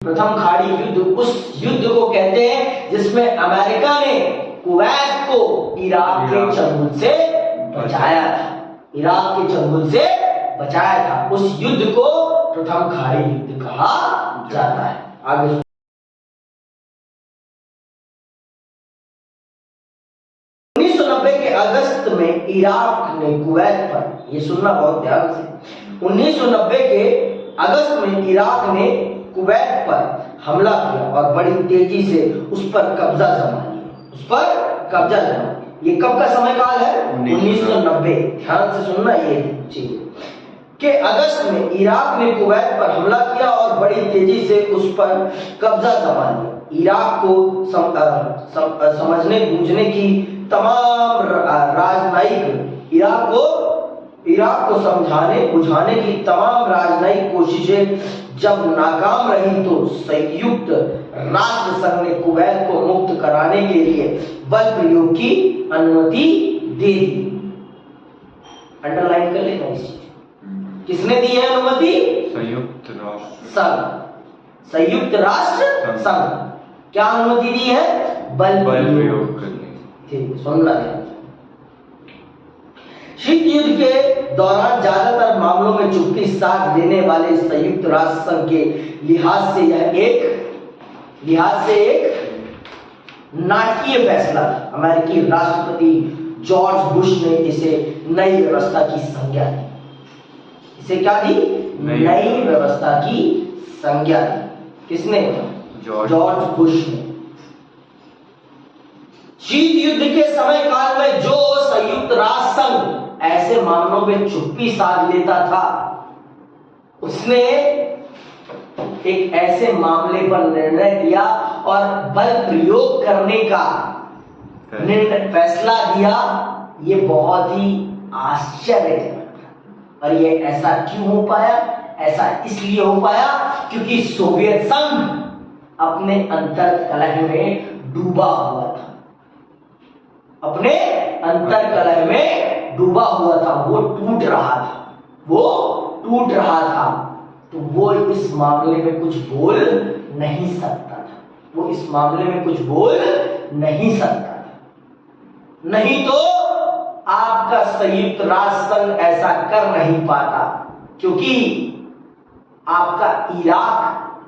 प्रथम खाड़ी युद्ध उस युद्ध को कहते हैं जिसमें अमेरिका ने कुवैत को इराक के चंगुल से बचाया था। इराक के चंगुल से बचाया था। उस युद्ध को प्रथम खाड़ी युद्ध कहा जाता है। आगे 1990 के अगस्त में इराक ने कुवैत पर, ये सुनना बहुत ध्यान से, 1990 के अगस्त में इराक ने कुवैत पर हमला किया और बड़ी तेजी से उस पर कब्जा जमा लिया। उस पर कब्जा जमा, ये कब का समय काल है? 1990। ध्यान से सुनना ये चीज कि अगस्त में इराक ने कुवैत पर हमला किया और बड़ी तेजी से उस पर कब्जा जमा लिया। इराक को समझने बूझने की तमाम राजनयिक इराक को समझाने बुझाने की तमाम राजनयिक कोशिशें जब नाकाम रही तो संयुक्त राष्ट्र संघ ने कुवैत को मुक्त कराने के लिए बल प्रयोग की अनुमति दे दी। अंडरलाइन कर लेना इस चीज। किसने दी है अनुमति? संयुक्त राष्ट्र संघ। क्या अनुमति दी है? बल प्रयोग करने। ठीक, सुनना है। शीत युद्ध के दौरान ज्यादातर मामलों में चुप्पी साथ देने वाले संयुक्त राष्ट्र संघ के लिहाज से एक नाटकीय फैसला था। अमेरिकी राष्ट्रपति जॉर्ज बुश ने इसे नई व्यवस्था की संज्ञा दी। इसे क्या दी? नई व्यवस्था की संज्ञा दी। किसने? जॉर्ज बुश ने। शीत युद्ध के समय काल में जो संयुक्त राष्ट्र संघ ऐसे मामलों में चुप्पी साध लेता था, उसने एक ऐसे मामले पर निर्णय लिया और बल प्रयोग करने का फैसला दिया। ये बहुत ही आश्चर्यजनक था। और ये ऐसा क्यों हो पाया? ऐसा इसलिए हो पाया क्योंकि सोवियत संघ अपने अंतर्कलह में डूबा हुआ था। अपने अंतर्कलह में डूबा हुआ था। वो टूट रहा था। तो वो इस मामले में कुछ बोल नहीं सकता था। नहीं तो आपका संयुक्त राष्ट्र संघ ऐसा कर नहीं पाता, क्योंकि आपका इराक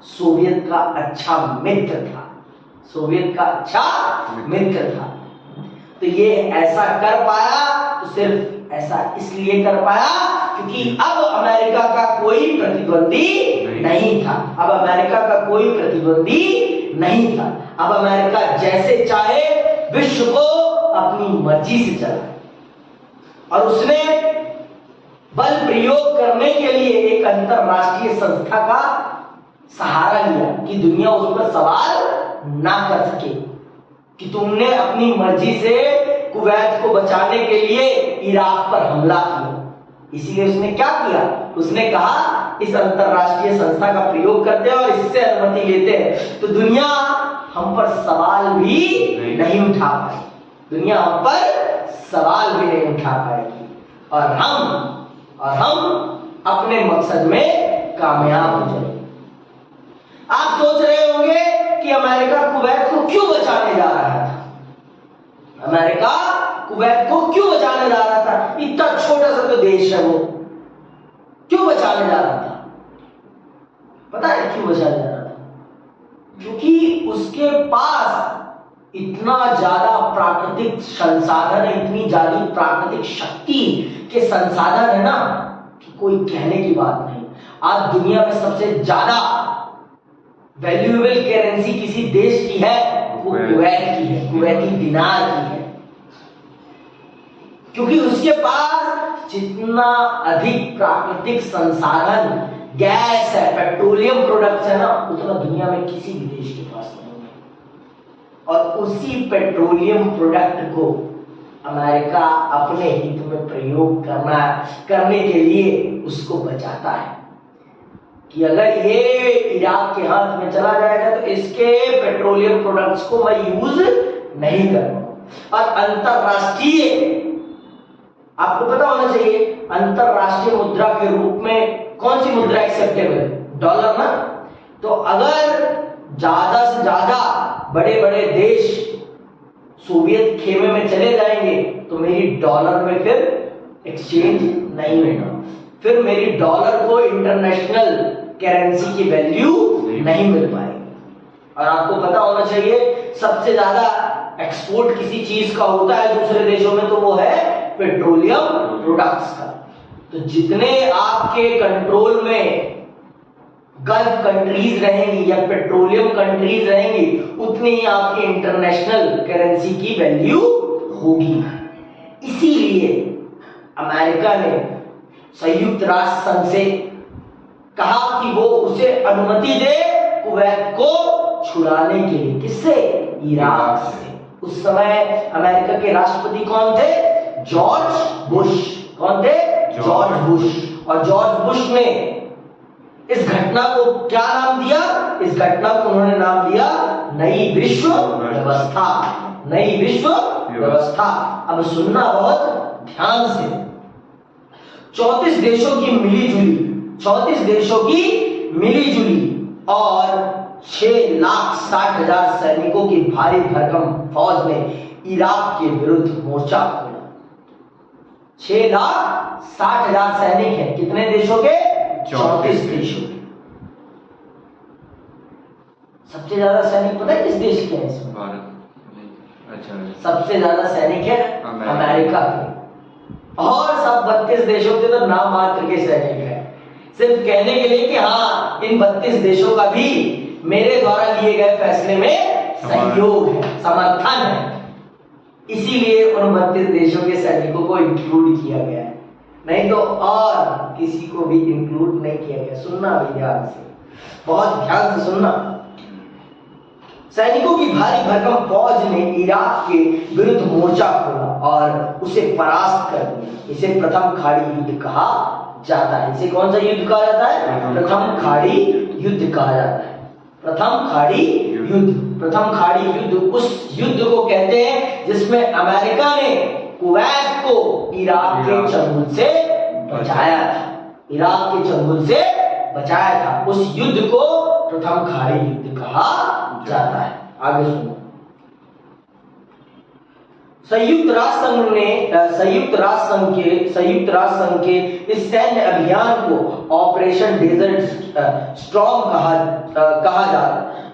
सोवियत का अच्छा मित्र था। तो ये ऐसा कर पाया तो सिर्फ ऐसा इसलिए कर पाया क्योंकि अब अमेरिका का कोई प्रतिद्वंदी नहीं था। अब अमेरिका जैसे चाहे विश्व को अपनी मर्जी से चलाए। और उसने बल प्रयोग करने के लिए एक अंतरराष्ट्रीय संस्था का सहारा लिया कि दुनिया उस पर सवाल ना कर सके कि तुमने अपनी मर्जी से कुवैत को बचाने के लिए इराक पर हमला किया। इसीलिए उसने क्या किया? उसने कहा इस अंतरराष्ट्रीय संस्था का प्रयोग करते हैं और इससे अनुमति लेते हैं तो दुनिया हम पर सवाल भी नहीं उठा पाएगी और हम अपने मकसद में कामयाब हो जाएंगे। आप सोच रहे होंगे कि अमेरिका कुवैत को क्यों बचाने जा रहा था? इतना छोटा सा तो देश है, वो क्यों बचाने जा रहा था? पता है क्यों बचाने जा रहा था? क्योंकि उसके पास इतना ज्यादा प्राकृतिक संसाधन है, इतनी ज्यादा प्राकृतिक शक्ति के संसाधन है ना कि कोई कहने की बात नहीं। आज दुनिया में सबसे ज्यादा वैल्यूएबल करेंसी किसी देश की है? वो कुवैत की है, कुवैती दिनार की है। क्योंकि उसके पास जितना अधिक प्राकृतिक संसाधन, गैस है, पेट्रोलियम प्रोडक्ट्स है ना, उतना दुनिया में किसी भी देश के पास नहीं है। और उसी पेट्रोलियम प्रोडक्ट को अमेरिका अपने हित में प्रयोग करने के लिए उसको बचाता है कि अगर ये इराक के हाथ में चला जाएगा तो इसके पेट्रोलियम प्रोडक्ट्स को मैं यूज नहीं करूंगा। और अंतरराष्ट्रीय, आपको पता होना चाहिए, अंतरराष्ट्रीय मुद्रा के रूप में कौन सी मुद्रा एक्सेप्टेबल है? डॉलर ना। तो अगर ज्यादा से ज्यादा बड़े बड़े देश सोवियत खेमे में चले जाएंगे तो मेरी डॉलर में फिर एक्सचेंज नहीं होगा, फिर मेरी डॉलर को इंटरनेशनल करेंसी की वैल्यू नहीं मिल पाएगी। और आपको पता होना चाहिए सबसे ज्यादा एक्सपोर्ट किसी चीज का होता है दूसरे देशों में, तो वो है पेट्रोलियम प्रोडक्ट्स का। तो जितने आपके कंट्रोल में गल्फ कंट्रीज रहेंगी या पेट्रोलियम कंट्रीज रहेंगी, उतनी ही आपकी इंटरनेशनल करेंसी की वैल्यू होगी। इसीलिए अमेरिका ने संयुक्त राष्ट्र संघ से कहा कि वो उसे अनुमति दे कुवैत को छुड़ाने के लिए। किससे? इराक से। उस समय अमेरिका के राष्ट्रपति कौन थे? George Bush. कौन थे? George Bush. और जॉर्ज बुश ने इस घटना को क्या नाम दिया? इस घटना को उन्होंने नाम दिया नई विश्व व्यवस्था। नई विश्व व्यवस्था। अब सुनना बहुत ध्यान से। 34 देशों की मिली जुली और 6,60,000 सैनिकों की भारी भरकम फौज ने इराक के विरुद्ध मोर्चा खोला। 6,60,000 सैनिक हैं। कितने देशों के? 34 देशों के। सबसे ज्यादा सैनिक पता है किस देश के हैं इसमें? भारत। अच्छा। सबसे ज्यादा सैनिक है अमेरिका के। और सब 32 देशों के तो नाम मात्र के सैनिक है, सिर्फ कहने के लिए कि हाँ इन 32 देशों का भी मेरे द्वारा लिए गए फैसले में सहयोग है, समर्थन है। इसीलिए उन 32 देशों के सैनिकों को इंक्लूड किया गया है, नहीं तो और किसी को भी इंक्लूड नहीं किया गया। सुनना भी ध्यान से, बहुत ध्यान से सुनना। सैनिकों की भारी भरकम फौज ने इराक के विरुद्ध मोर्चा खोला और उसे परास्त कर दिया। इसे प्रथम खाड़ी युद्ध कहा जाता है। इसे कौन सा युद्ध कहा जाता है? प्रथम खाड़ी युद्ध कहा जाता है। प्रथम खाड़ी युद्ध। प्रथम खाड़ी युद्ध उस युद्ध को कहते हैं जिसमें अमेरिका ने कुवैत को इराक के चंगुल से बचाया था। इराक के चंगुल से बचाया था। उस युद्ध को प्रथम खाड़ी युद्ध कहा जाता है। आगे सुनो। संयुक्त राष्ट्र संघ के इस सैन्य अभियान को ऑपरेशन डेजर्ट स्टॉर्म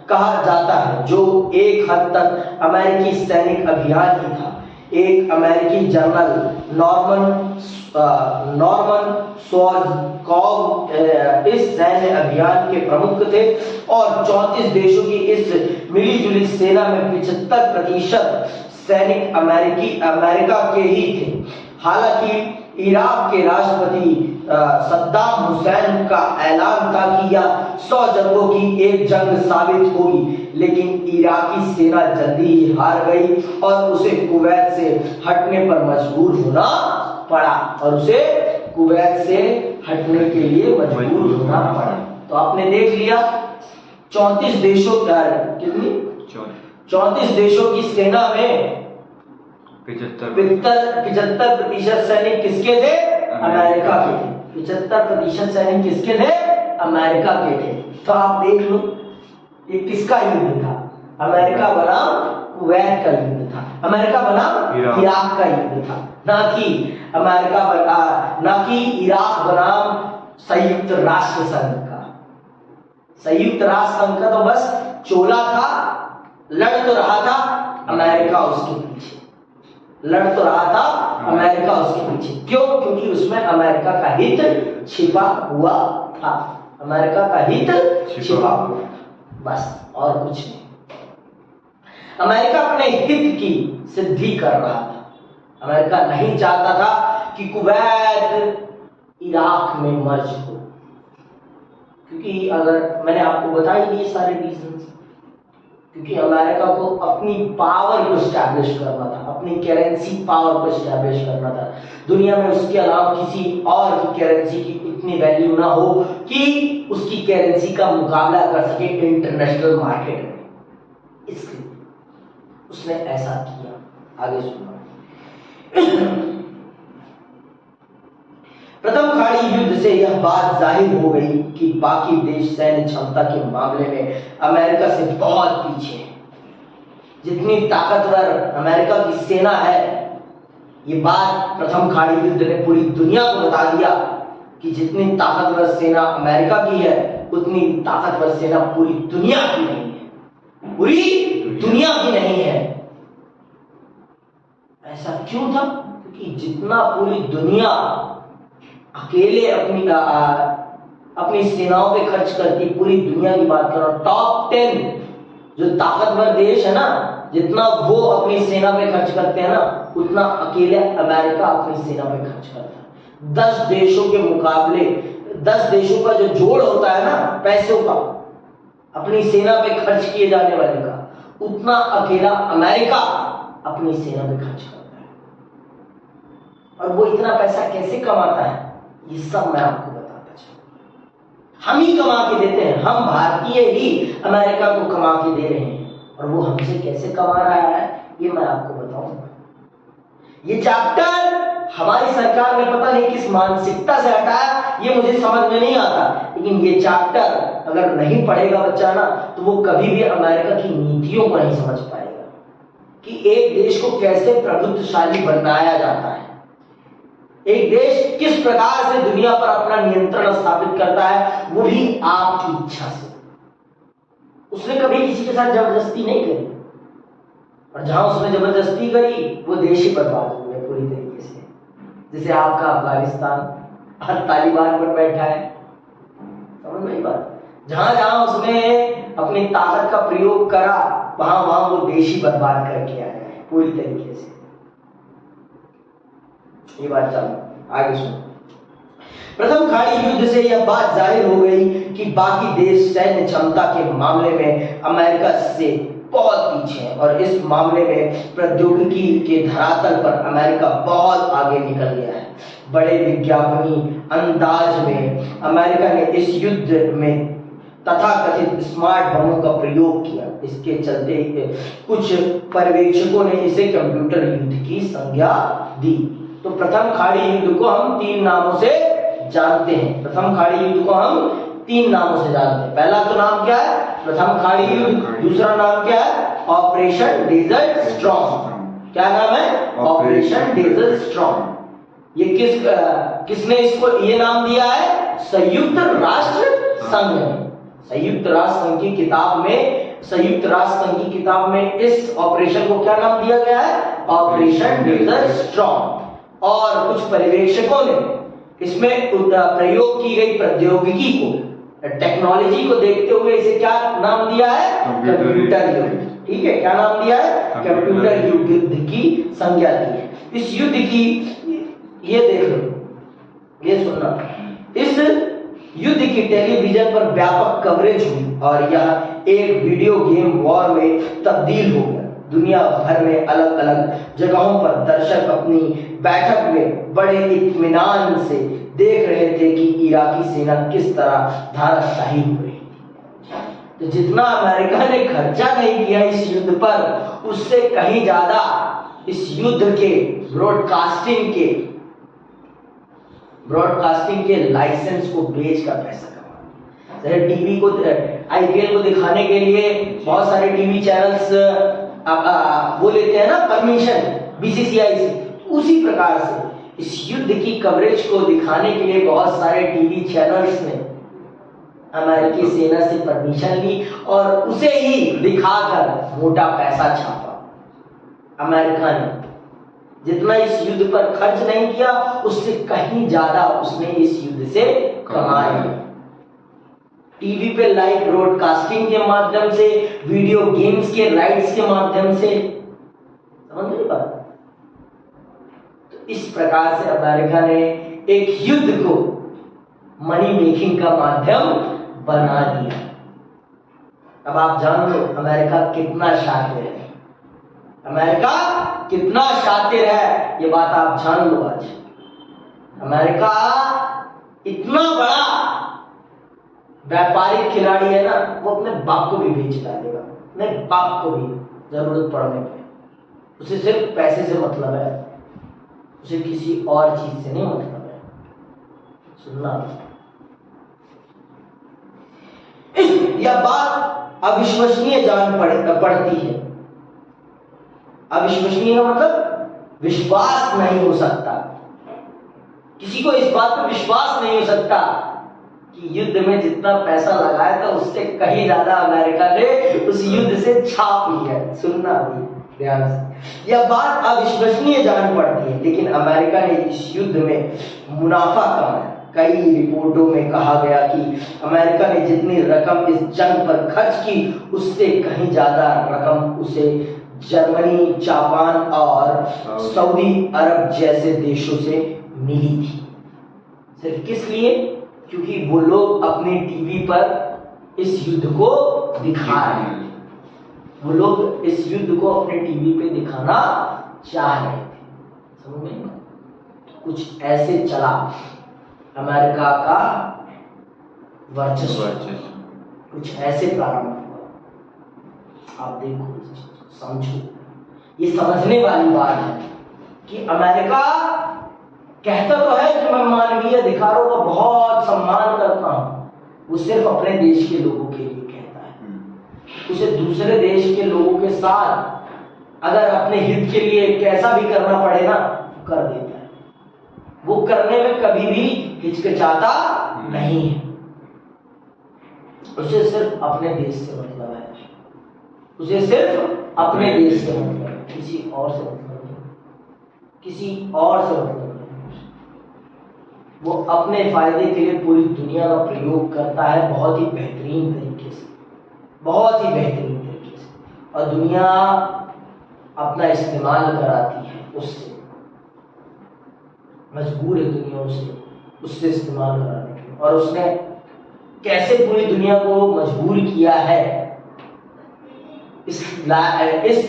कहा जाता है, जो एक हद तक अमेरिकी सैनिक अभियान ही था। एक अमेरिकी जनरल नॉर्मन स्वॉर्डकॉग इस सैन्य अभियान के प्रमुख थे और 34 देशों की इस मिलीजुली सेना में 75% सैनिक अमेरिका के ही थे। हालांकि इराक के राष्ट्रपति सद्दाम हुसैन का ऐलान था कि यह 100 जंगों की एक जंग साबित होगी, लेकिन इराकी सेना जल्दी ही हार गई और उसे कुवैत से हटने पर मजबूर होना पड़ा। तो आपने देख लिया 34 देशों कितनी 34 देशों की सेना में 75% सैनिक किसके थे? अमेरिका के थे। 75% सैनिक किसके थे? अमेरिका के थे। तो आप देख लो ये किसका युद्ध था? अमेरिका बनाम कुवैत का युद्ध था। अमेरिका बनाम इराक का युद्ध था, ना कि इराक बनाम संयुक्त राष्ट्र संघ का। संयुक्त राष्ट्र संघ का तो बस चोला था, लड़ तो रहा था अमेरिका उसके पीछे। क्यों? क्योंकि उसमें अमेरिका का हित छिपा हुआ था। अमेरिका का हित छिपा हुआ, बस और कुछ नहीं। अमेरिका अपने हित की सिद्धि कर रहा था। अमेरिका नहीं चाहता था कि कुवैत इराक में मर्ज हो, क्योंकि अगर मैंने आपको बता ही दिए सारे रीजंस, क्योंकि अमेरिका को अपनी पावर को एस्टैब्लिश करना था, अपनी करेंसी पावर को एस्टैब्लिश करना था। दुनिया में उसके अलावा किसी और की करेंसी की इतनी वैल्यू ना हो कि उसकी करेंसी का मुकाबला कर सके इंटरनेशनल मार्केट में, इसलिए उसने ऐसा किया। आगे सुनो। प्रथम खाड़ी युद्ध से यह बात जाहिर हो गई कि बाकी देश सैन्य क्षमता के मामले में अमेरिका से बहुत पीछे हैं। जितनी ताकतवर अमेरिका की सेना है, ये बात प्रथम खाड़ी युद्ध ने पूरी दुनिया को बता दिया कि जितनी ताकतवर सेना अमेरिका की है, उतनी ताकतवर सेना पूरी दुनिया की नहीं है, पूरी दुनिया की नहीं है। ऐसा क्यों था? क्योंकि जितना पूरी दुनिया अकेले अपनी सेनाओं पे खर्च करती, पूरी दुनिया की बात कर रहा हूं, टॉप 10 जो ताकतवर देश है ना, जितना वो अपनी सेना पे खर्च करते हैं ना, उतना अकेले अमेरिका अपनी सेना पे खर्च करता है। 10 देशों के मुकाबले, 10 देशों का जो जोड़ होता है ना पैसों का अपनी सेना पे खर्च किए जाने वाले का, उतना अकेला अमेरिका अपनी सेना पे खर्च करता है। और वो इतना पैसा कैसे कमाता है, ये सब मैं आपको बताता चलूं। हम ही कमा के देते हैं, हम भारतीय ही अमेरिका को कमा के दे रहे हैं, और वो हमसे कैसे कमा रहा है ये मैं आपको बताऊंगा। ये चैप्टर हमारी सरकार ने पता नहीं किस मानसिकता से हटाया, ये मुझे समझ में नहीं आता, लेकिन ये चैप्टर अगर नहीं पढ़ेगा बच्चा ना, तो वो कभी भी अमेरिका की नीतियों को नहीं समझ पाएगा कि एक देश को कैसे प्रभुत्वशाली बनाया जाता है, एक देश किस प्रकार से दुनिया पर अपना नियंत्रण स्थापित करता है, वो भी आपकी इच्छा से। उसने कभी किसी के साथ जबरदस्ती नहीं करी, और जहां उसने जबरदस्ती करी वो देश ही बर्बाद हो गया पूरी तरीके से। जैसे आपका अफगानिस्तान और तालिबान पर बैठा है, समझ में बात। जहां जहां उसने अपनी ताकत का प्रयोग करा, वहां वहां वो देश ही बर्बाद करके आया है पूरी तरीके से। ये बात चलो आगे सुनो। प्रथम खाड़ी युद्ध से यह बात जाहिर हो गई कि बाकी देश सैन्य क्षमता के मामले में अमेरिका से बहुत पीछे हैं, और इस मामले में प्रौद्योगिकी के धरातल पर अमेरिका बहुत आगे निकल गया है। बड़े विज्ञापनी अंदाज में अमेरिका ने इस युद्ध में तथाकथित स्मार्ट बमों का प्रयोग किया। इसके चलते कुछ पर्यवेक्षकों ने इसे कंप्यूटर युद्ध की संज्ञा दी। तो प्रथम खाड़ी युद्ध को हम 3 नामों से जानते हैं। प्रथम खाड़ी युद्ध को हम 3 नामों से जानते हैं। पहला तो नाम क्या है? प्रथम खाड़ी युद्ध। दूसरा नाम क्या है? Operation desert storm. क्या नाम है? Operation desert storm. ये किसने इसको ये नाम दिया है? संयुक्त राष्ट्र संघ ने। संयुक्त राष्ट्र संघ की किताब में इस ऑपरेशन को क्या नाम दिया गया है? Operation desert storm. और कुछ पर्यवेक्षकों ने इसमें प्रयोग की गई प्रौद्योगिकी को, टेक्नोलॉजी को देखते हुए इसे क्या नाम दिया है? कंप्यूटर युद्ध। ठीक है, क्या नाम दिया है? कंप्यूटर युद्ध की संज्ञा दी है। इस युद्ध की ये देख लो, ये सुनना, इस युद्ध की टेलीविजन पर व्यापक कवरेज हुई और यह एक वीडियो गेम वॉर में तब्दील हो गया। दुनिया भर में अलग अलग जगहों पर दर्शक अपनी बैठक में बड़े इत्मीनान से देख रहे थे कि इराकी सेना किस तरह धाराशाही हो रही थी। तो जितना अमेरिका ने खर्चा नहीं किया इस युद्ध पर, उससे कहीं ज्यादा इस युद्ध के ब्रॉडकास्टिंग के लाइसेंस को बेचकर पैसा कमा। जैसे टीवी को, आईपीएल को दिखाने के लिए बहुत सारे टीवी चैनल्स वो लेते हैं ना परमिशन बीसीसीआई से, उसी प्रकार से इस युद्ध की कवरेज को दिखाने के लिए बहुत सारे टीवी चैनल्स ने अमेरिकी सेना से परमिशन ली और उसे ही दिखाकर मोटा पैसा छापा। अमेरिका ने जितना इस युद्ध पर खर्च नहीं किया, उससे कहीं ज्यादा उसने इस युद्ध से कमाया। टीवी पे लाइव ब्रॉडकास्टिंग के माध्यम से, वीडियो गेम्स के राइट्स के माध्यम से, समझ रही बात? तो इस प्रकार से अमेरिका ने एक युद्ध को मनी मेकिंग का माध्यम बना दिया। अब आप जान लो अमेरिका कितना शातिर है। अमेरिका कितना शातिर है, ये बात आप जान लो आज। अमेरिका इतना बड़ा व्यापारिक खिलाड़ी है ना, वो अपने बाप को भी बेच डालेगा, अपने बाप को भी जरूरत पड़ने पे। उसे सिर्फ पैसे से मतलब है, उसे किसी और चीज से नहीं मतलब है। सुनना। यह बात अविश्वसनीय जान पड़ती है। अविश्वसनीय मतलब विश्वास नहीं हो सकता, किसी को इस बात पर विश्वास नहीं हो सकता कि युद्ध में जितना पैसा लगाया था उससे कहीं ज्यादा अमेरिका ने उस युद्ध से छाप ली है। सुनना भी ध्यान से, यह बात अविश्वसनीय जान पड़ती है, लेकिन अमेरिका ने इस युद्ध में मुनाफा कमाया। कई रिपोर्टों में कहा गया कि अमेरिका ने जितनी रकम इस जंग पर खर्च की उससे कहीं ज्यादा रकम उसे जर्मनी, जापान और सऊदी अरब जैसे देशों से मिली थी। सिर्फ किस लिए? क्योंकि वो लोग अपने टीवी पर इस युद्ध को दिखा रहे हैं, वो लोग इस युद्ध को अपने टीवी पे दिखाना चाह रहे थे। समझ में? कुछ ऐसे चला अमेरिका का वर्चस्व, कुछ ऐसे प्रारंभ हुआ। आप देखो, समझो, ये समझने वाली बात है कि अमेरिका कहता तो है कि मैं मानवीय अधिकारों का बहुत सम्मान करता हूं, वो सिर्फ अपने देश के लोगों के लिए कहता है। उसे दूसरे देश के लोगों के साथ अगर अपने हित के लिए कैसा भी करना पड़े ना, कर देता है। वो करने में कभी भी हिचकिचाता नहीं है। उसे सिर्फ अपने देश से मतलब है, उसे सिर्फ अपने देश से मतलब है, किसी और से मतलब नहीं, किसी और से मतलब नहीं। वो अपने फायदे के लिए पूरी दुनिया का प्रयोग करता है, बहुत ही बेहतरीन तरीके से, बहुत ही बेहतरीन तरीके से, और दुनिया अपना इस्तेमाल कराती है उससे, मजबूर है दुनिया उससे इस्तेमाल कराने के लिए। और उसने कैसे पूरी दुनिया को मजबूर किया है, इस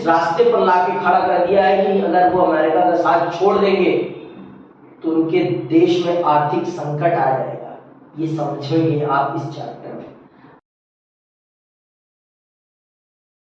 रास्ते पर लाके खड़ा कर दिया है कि अगर वो अमेरिका का साथ छोड़ देंगे तो उनके देश में आर्थिक संकट आ जाएगा। ये समझेंगे आप इस चैप्टर